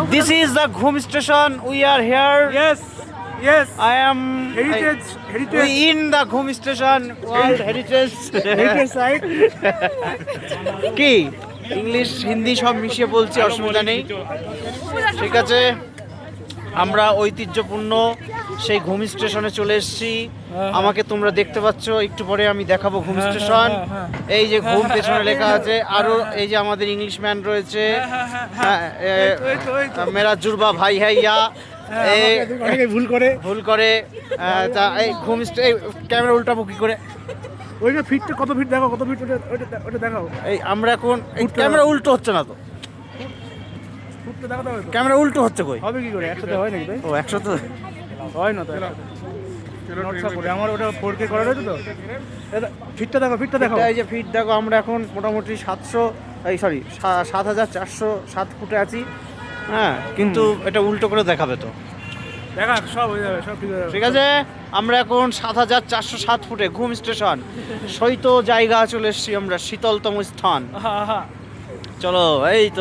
This is the Ghum station. We are here. Yes. I am Heritage. we in the Ghum station. World Heritage. Heritage site. কি English Hindi সব মিশিয়ে বলছি, অসুবিধা নেই। ঠিক আছে, আমরা ঐতিহ্যপূর্ণ সেই ঘুম স্টেশনে চলে এসেছি। আমাকে তোমরা দেখতে পাচ্ছ, একটু পরে আমি দেখাবো ঘুম স্টেশন। এই যে ঘুম পেছনে লেখা আছে, আরো এই যে আমাদের ইংলিশ ম্যান রয়েছে, মেরা জুরবা ভাই হাইয়া অনেকে ভুল করে তা এই ঘুম ক্যামেরা উল্টাবো কি করে? ওই যে ফিটটা কত ফিট দেখো, কত ফিট ওটা দেখাও। এই আমরা এখন ক্যামেরা উল্টো হচ্ছে না তো, ফুটটা দেখাতে হবে তো। ক্যামেরা উল্টো হচ্ছে কই? হবে কি করে, একসাথে হয় নাকি ভাই? ও 100 তো হয় না তো নকশা করে আমার ওটা 4K করা রয়েছে তো। ফিটটা দেখো। এই যে ফিট দেখো, আমরা এখন মোটামুটি 7,407 ফুটে আছি। হ্যাঁ, কিন্তু এটা উল্টো করে দেখাবে তো। দেখা সব হয়ে যাবে, সব ঠিক আছে, আমরা এখন 7,407 ফুটে ঘুম স্টেশন, শৈত জায়গা চলে এসেছি আমরা, শীতলতম স্থান। চলো, এই তো